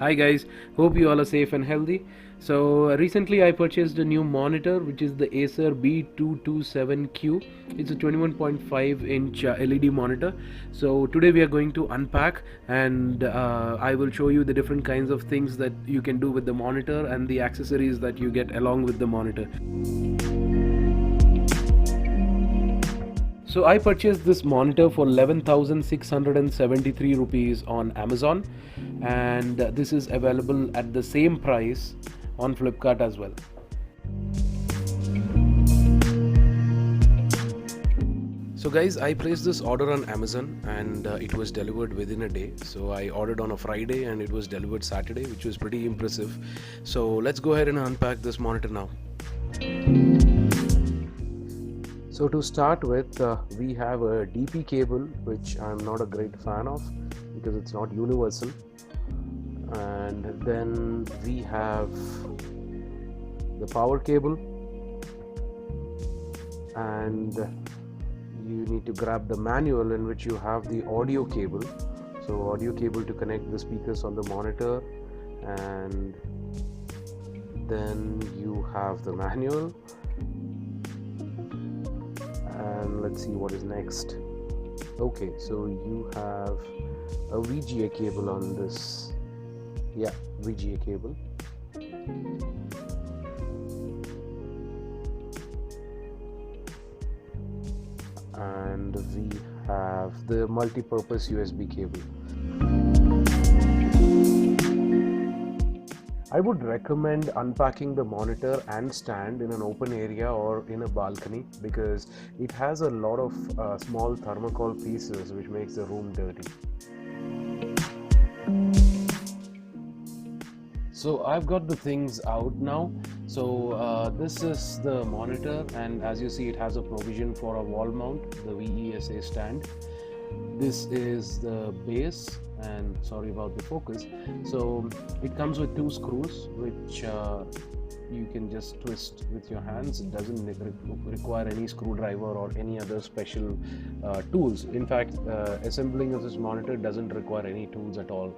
Hi guys, hope you all are safe and healthy. So recently I purchased a new monitor which is the Acer B227Q. It's a 21.5 inch LED monitor. So today we are going to unpack and I will show you the different kinds of things that you can do with the monitor and the accessories that you get along with the monitor. So I purchased this monitor for 11,673 rupees on Amazon, and this is available at the same price on Flipkart as well. So guys, I placed this order on Amazon and it was delivered within a day. So I ordered on a Friday and it was delivered Saturday, which was pretty impressive. So let's go ahead and unpack this monitor now. So to start with, we have a DP cable, which I'm not a great fan of because it's not universal. And then we have the power cable, and you need to grab the manual in which you have the audio cable. So audio cable to connect the speakers on the monitor, and then you have the manual. And let's see what is next. Okay, so you have a VGA cable on this. Yeah, VGA cable. And we have the multi-purpose USB cable. I would recommend unpacking the monitor and stand in an open area or in a balcony because it has a lot of small thermocol pieces which makes the room dirty. So I've got the things out now. So this is the monitor, and as you see it has a provision for a wall mount, the VESA stand. This is the base, and sorry about the focus. So it comes with two screws which you can just twist with your hands. It doesn't require any screwdriver or any other special tools. In fact, assembling of this monitor doesn't require any tools at all.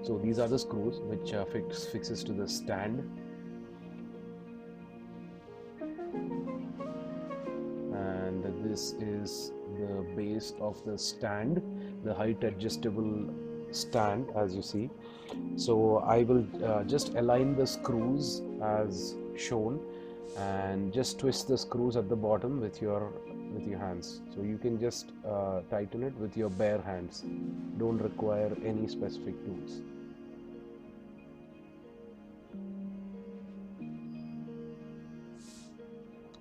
So these are the screws which fixes to the stand, and this is the base of the stand, the height adjustable stand, as you see. So I will just align the screws as shown and just twist the screws at the bottom with your hands. So you can just tighten it with your bare hands, don't require any specific tools.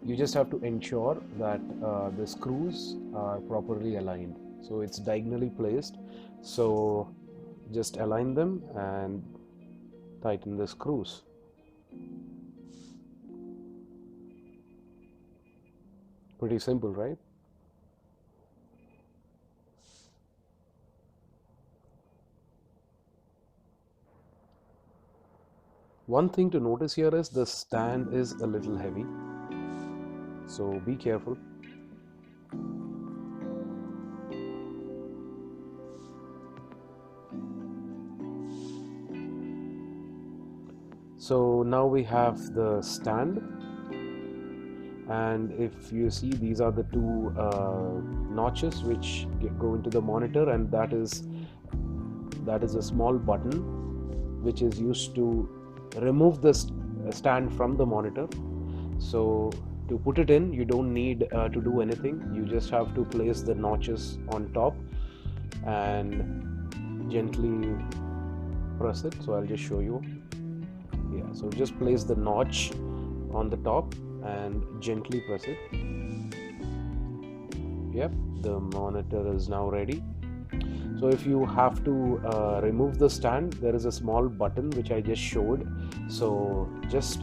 You just have to ensure that the screws are properly aligned, so it's diagonally placed. So just align them and tighten the screws. Pretty simple, right? One thing to notice here is the stand is a little heavy, so be careful. So now we have the stand, and if you see, these are the two notches which go into the monitor, and that is a small button which is used to remove the stand from the monitor. So to put it in, you don't need to do anything. You just have to place the notches on top and gently press it. So I'll just show you. Yeah, so just place the notch on the top and gently press it. Yep, the monitor is now ready. So if you have to remove the stand, there is a small button which I just showed. So just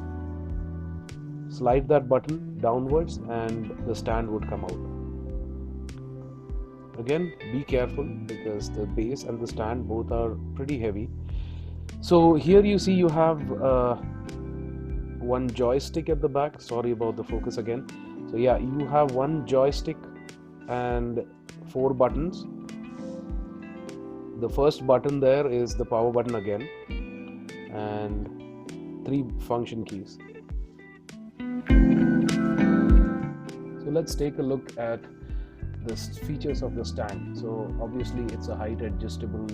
slide that button downwards and the stand would come out. Again, be careful because the base and the stand both are pretty heavy. So here you see you have one joystick at the back. Sorry about the focus again. So yeah, you have one joystick and 4 buttons. The first button there is the power button again, and 3 function keys. So let's take a look at the features of the stand. So obviously it's a height adjustable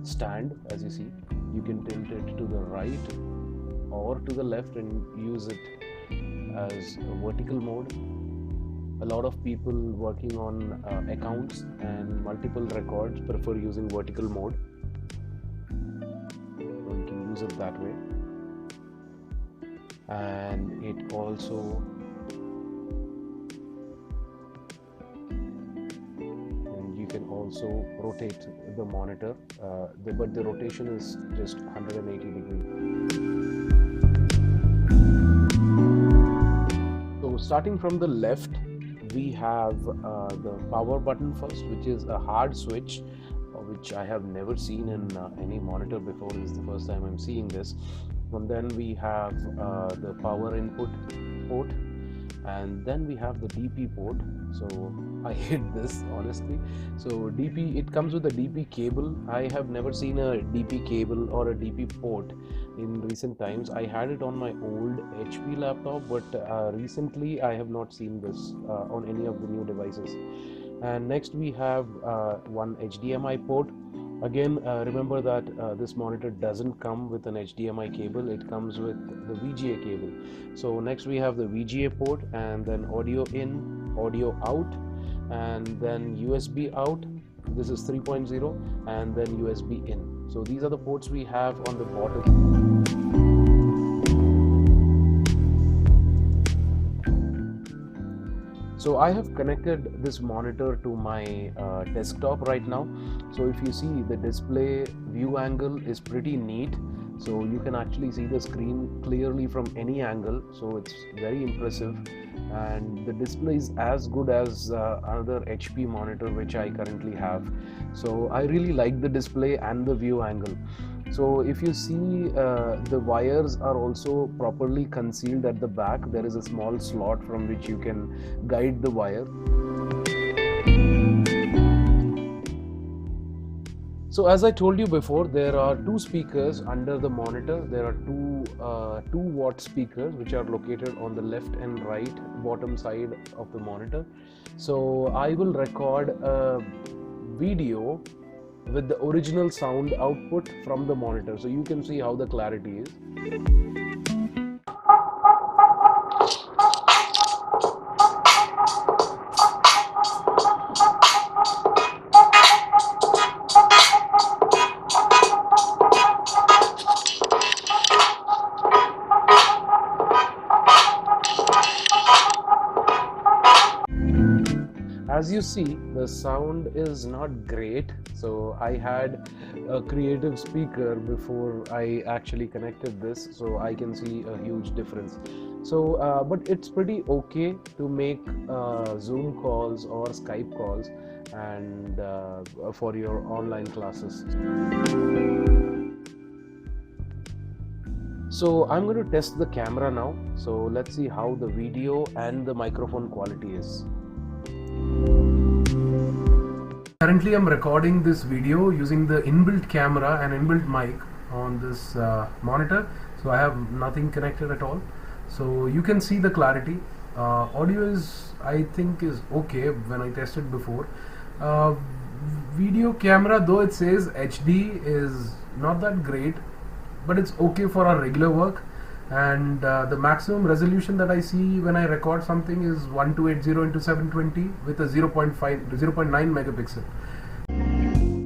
stand. As you see, you can tilt it to the right or to the left and use it as a vertical mode. A lot of people working on accounts and multiple records prefer using vertical mode, so you can use it that way. And it also can also rotate the monitor, but the rotation is just 180 degrees. So starting from the left, we have the power button first, which is a hard switch, which I have never seen in any monitor before. This is the first time I'm seeing this. And then we have the power input port, and then we have the DP port. So I hate this, honestly. So DP, it comes with a DP cable. I have never seen a DP cable or a DP port in recent times. I had it on my old HP laptop, but recently I have not seen this on any of the new devices. And next we have one HDMI port. Again, remember that this monitor doesn't come with an HDMI cable, it comes with the VGA cable. So next we have the VGA port, and then audio in, audio out, and then USB out. This is 3.0, and then USB in. So these are the ports we have on the bottom. So I have connected this monitor to my desktop right now. So if you see, the display view angle is pretty neat. So you can actually see the screen clearly from any angle. So it's very impressive. And the display is as good as another HP monitor which I currently have. So I really like the display and the view angle. So if you see, the wires are also properly concealed at the back. There is a small slot from which you can guide the wire. So as I told you before, there are 2 speakers under the monitor. There are 2 watt speakers which are located on the left and right bottom side of the monitor. So I will record a video with the original sound output from the monitor, so you can see how the clarity is. As you see, the sound is not great, so I had a creative speaker before I actually connected this, so I can see a huge difference. So but it's pretty okay to make Zoom calls or Skype calls and for your online classes. So I'm going to test the camera now. So let's see how the video and the microphone quality is. Currently I'm recording this video using the inbuilt camera and inbuilt mic on this monitor, so I have nothing connected at all. So you can see the clarity. Audio is, I think, is okay when I tested before. Video camera, though it says HD, is not that great, but it's okay for our regular work. And the maximum resolution that I see when I record something is 1280 x 720 with a 0.9 megapixel.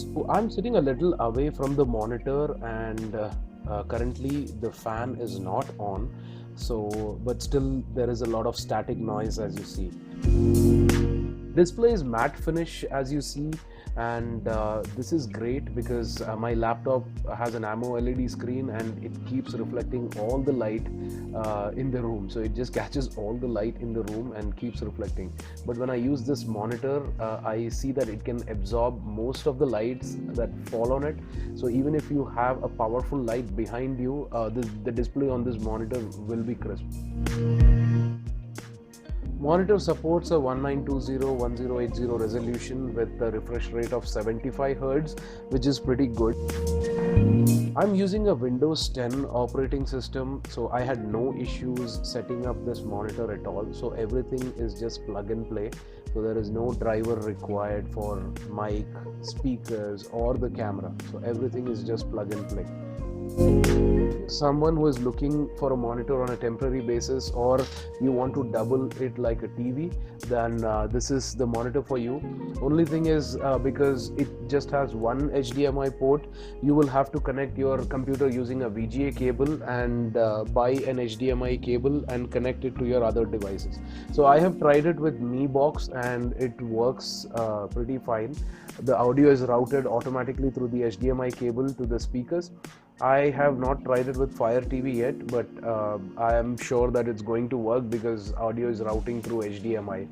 So I'm sitting a little away from the monitor, and currently the fan is not on, so but still there is a lot of static noise, as you see. Display is matte finish, as you see, and this is great because my laptop has an AMOLED screen and it keeps reflecting all the light in the room, so it just catches all the light in the room and keeps reflecting. But when I use this monitor, I see that it can absorb most of the lights that fall on it, so even if you have a powerful light behind you, the display on this monitor will be crisp. Monitor supports a 1920x1080 resolution with a refresh rate of 75 Hz, which is pretty good. I'm using a Windows 10 operating system, so I had no issues setting up this monitor at all. So everything is just plug and play. So there is no driver required for mic, speakers, or the camera. So everything is just plug and play. Someone who is looking for a monitor on a temporary basis, or you want to double it like a TV, then this is the monitor for you. Only thing is, because it just has one HDMI port, you will have to connect your computer using a VGA cable and buy an HDMI cable and connect it to your other devices. So I have tried it with Mi Box and it works pretty fine. The audio is routed automatically through the HDMI cable to the speakers. I have not tried it with Fire TV yet, but I am sure that it's going to work because audio is routing through HDMI.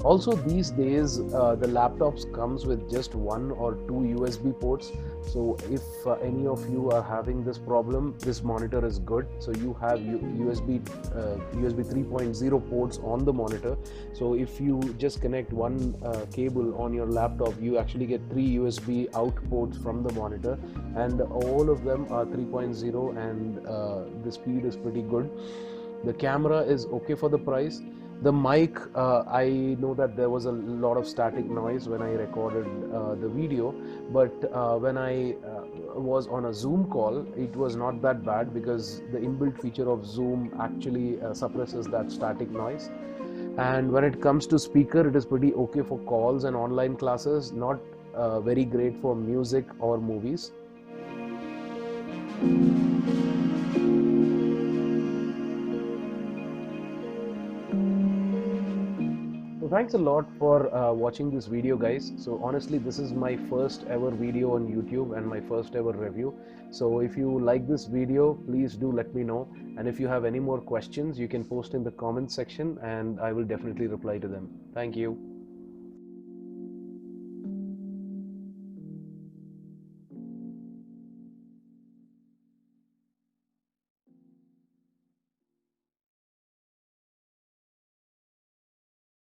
Also, these days the laptops comes with just one or two USB ports. So if any of you are having this problem, this monitor is good. So you have USB 3.0 ports on the monitor. So if you just connect one cable on your laptop, you actually get 3 USB out ports from the monitor, and all of them are 3.0, and the speed is pretty good. The camera is okay for the price. The mic, I know that there was a lot of static noise when I recorded the video, but when I was on a Zoom call, it was not that bad because the inbuilt feature of Zoom actually suppresses that static noise. And when it comes to speaker, it is pretty okay for calls and online classes, not very great for music or movies. So thanks a lot for watching this video, guys. So honestly, this is my first ever video on YouTube and my first ever review. So if you like this video, please do let me know. And if you have any more questions, you can post in the comment section and I will definitely reply to them. Thank you.